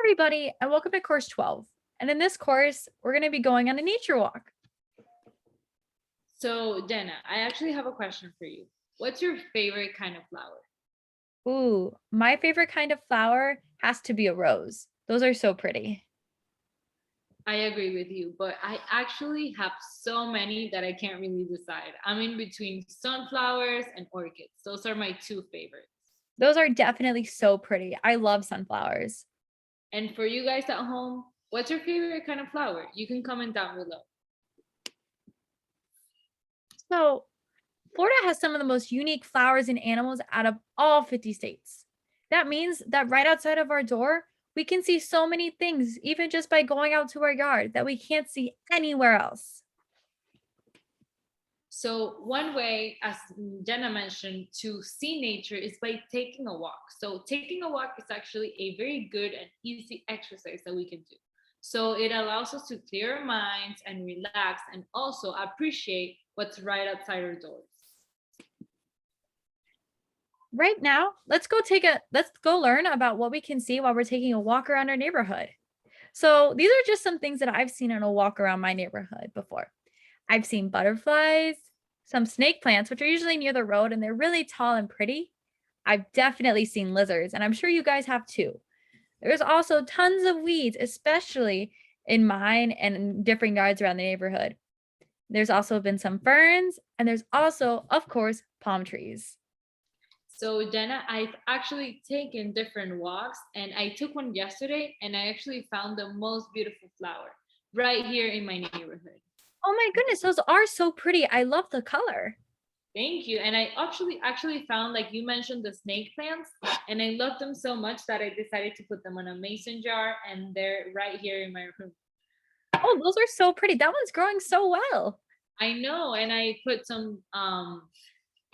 Everybody, and welcome to course 12. And in this course, we're going to be going on a nature walk. So, Jenna, I actually have a question for you. What's your favorite kind of flower? Ooh, my favorite kind of flower has to be a rose. Those are so pretty. I agree with you, but I actually have so many that I can't really decide. I'm in between sunflowers and orchids. Those are my two favorites. Those are definitely so pretty. I love sunflowers. And for you guys at home, what's your favorite kind of flower? You can comment down below. So, Florida has some of the most unique flowers and animals out of all 50 states. That means that right outside of our door, we can see so many things, even just by going out to our yard, that we can't see anywhere else. So one way, as Jenna mentioned, to see nature is by taking a walk. So taking a walk is actually a very good and easy exercise that we can do. So it allows us to clear our minds and relax and also appreciate what's right outside our doors. Right now, let's go learn about what we can see while we're taking a walk around our neighborhood. So, these are just some things that I've seen on a walk around my neighborhood before. I've seen butterflies, some snake plants, which are usually near the road and they're really tall and pretty. I've definitely seen lizards, and I'm sure you guys have too. There's also tons of weeds, especially in mine and in different yards around the neighborhood. There's also been some ferns, and there's also, of course, palm trees. So Jenna, I've actually taken different walks and I took one yesterday and I actually found the most beautiful flower right here in my neighborhood. Oh my goodness, those are so pretty. I love the color. Thank you. And I actually found, like you mentioned, the snake plants, and I love them so much that I decided to put them on a mason jar, and they're right here in my room. Oh, those are so pretty. That one's growing so well. I know, and I put some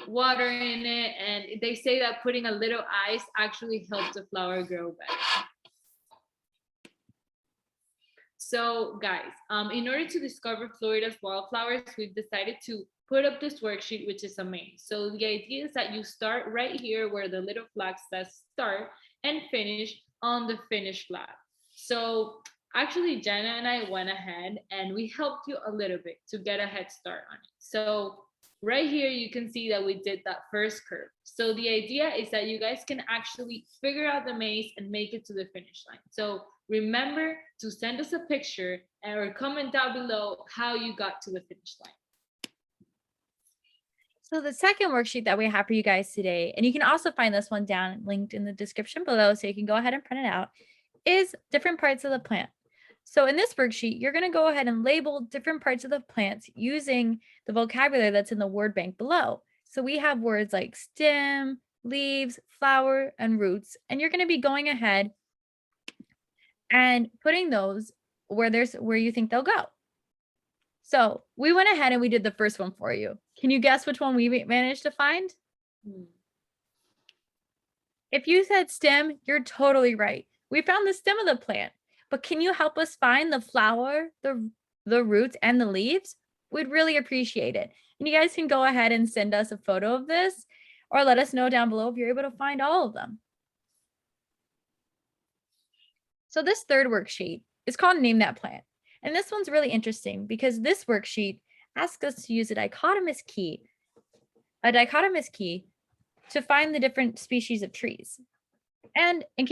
water in it, and they say that putting a little ice actually helps the flower grow better. So guys, in order to discover Florida's wildflowers, we've decided to put up this worksheet, which is amazing. So the idea is that you start right here where the little flag says start and finish on the finish flag. So actually Jenna and I went ahead and we helped you a little bit to get a head start on it. So right here, you can see that we did that first curve. So the idea is that you guys can actually figure out the maze and make it to the finish line. So remember to send us a picture or comment down below how you got to the finish line. So the second worksheet that we have for you guys today, and you can also find this one down linked in the description below, so you can go ahead and print it out, is different parts of the plant. So in this worksheet, you're going to go ahead and label different parts of the plants using the vocabulary that's in the word bank below. So we have words like stem, leaves, flower, and roots, and you're going to be going ahead and putting those where you think they'll go. So we went ahead and we did the first one for you. Can you guess which one we managed to find? If you said stem, you're totally right. We found the stem of the plant. But can you help us find the flower, the roots, and the leaves? We'd really appreciate it. And you guys can go ahead and send us a photo of this or let us know down below if you're able to find all of them. So this third worksheet is called Name That Plant. And this one's really interesting because this worksheet asks us to use a dichotomous key to find the different species of trees. And a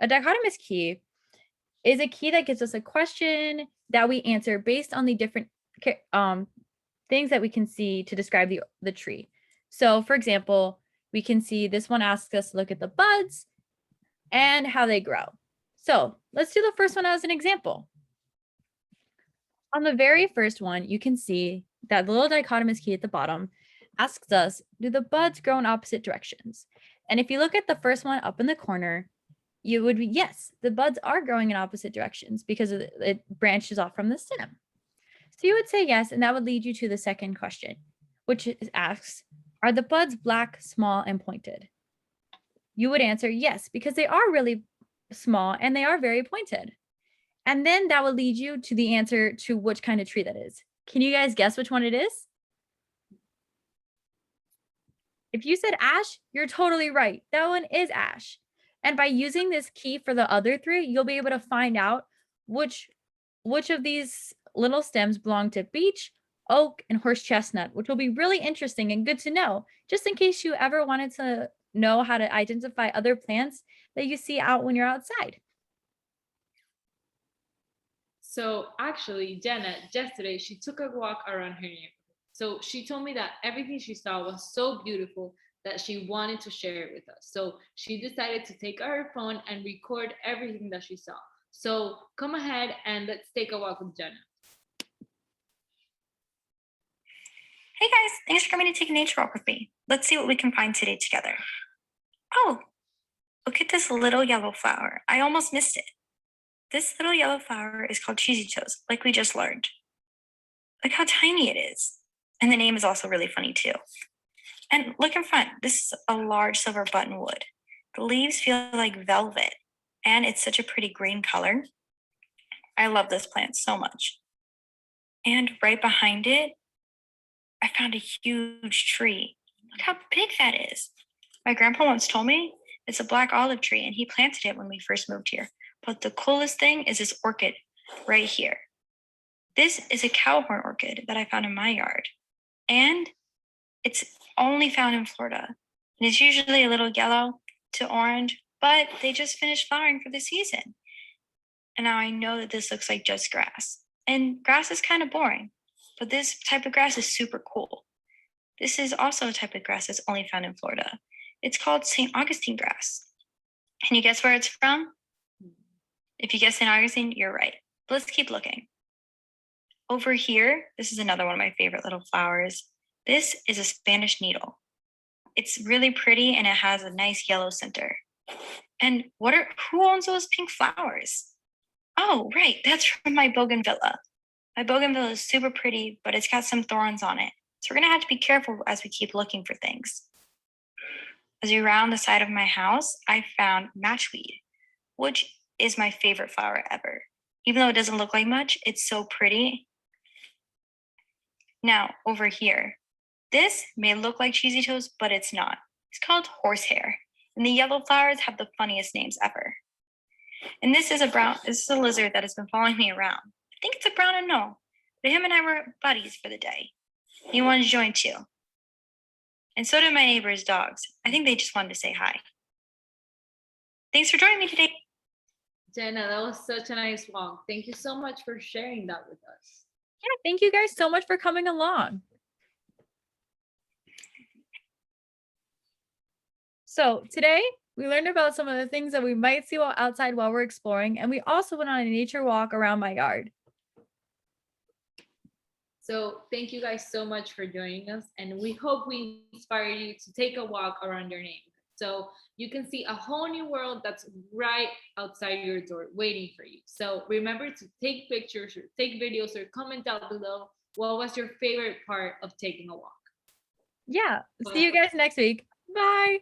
dichotomous key is a key that gives us a question that we answer based on the different things that we can see to describe the tree. So for example, we can see this one asks us to look at the buds and how they grow. So let's do the first one as an example. On the very first one, you can see that little dichotomous key at the bottom asks us, do the buds grow in opposite directions? And if you look at the first one up in the corner, you would be, yes, the buds are growing in opposite directions because it branches off from the stem. So you would say yes, and that would lead you to the second question, which asks, are the buds black, small, and pointed? You would answer yes, because they are really small and they are very pointed. And then that will lead you to the answer to which kind of tree that is. Can you guys guess which one it is? If you said ash, you're totally right. That one is ash. And by using this key for the other three, you'll be able to find out which which of these little stems belong to beech, oak, and horse chestnut, which will be really interesting and good to know, just in case you ever wanted to know how to identify other plants that you see out when you're outside. So actually, Jenna, yesterday, she took a walk around her neighborhood. So she told me that everything she saw was so beautiful that she wanted to share it with us. So she decided to take out her phone and record everything that she saw. So come ahead and let's take a walk with Jenna. Hey guys, thanks for coming to take a nature walk with me. Let's see what we can find today together. Oh, look at this little yellow flower. I almost missed it. This little yellow flower is called cheesy toes, like we just learned. Look how tiny it is. And the name is also really funny too. And look in front, this is a large silver buttonwood. The leaves feel like velvet, and it's such a pretty green color. I love this plant so much. And right behind it, I found a huge tree. Look how big that is. My grandpa once told me it's a black olive tree, and he planted it when we first moved here. But the coolest thing is this orchid right here. This is a cowhorn orchid that I found in my yard. And it's only found in Florida. And it's usually a little yellow to orange, but they just finished flowering for the season. And now I know that this looks like just grass. And grass is kind of boring, but this type of grass is super cool. This is also a type of grass that's only found in Florida. It's called St. Augustine grass. Can you guess where it's from? If you guess St. Augustine, you're right. But let's keep looking. Over here, this is another one of my favorite little flowers. This is a Spanish needle. It's really pretty and it has a nice yellow center. And who owns those pink flowers? Oh, right, that's from my bougainvillea. My bougainvillea is super pretty, but it's got some thorns on it. So we're gonna have to be careful as we keep looking for things. As we round the side of my house, I found matchweed, which is my favorite flower ever. Even though it doesn't look like much, it's so pretty. Now, over here, this may look like cheesy toes, but it's not. It's called horsehair, and the yellow flowers have the funniest names ever. And this is a lizard that has been following me around. I think it's a brown and no, but him and I were buddies for the day. He wanted to join too. And so did my neighbor's dogs. I think they just wanted to say hi. Thanks for joining me today. Jenna, that was such a nice walk. Thank you so much for sharing that with us. Yeah, thank you guys so much for coming along. So today we learned about some of the things that we might see while outside while we're exploring, and we also went on a nature walk around my yard. So thank you guys so much for joining us, and we hope we inspire you to take a walk around your neighborhood. So you can see a whole new world that's right outside your door waiting for you. So remember to take pictures or take videos or comment down below what was your favorite part of taking a walk. Yeah, see you guys next week. Bye.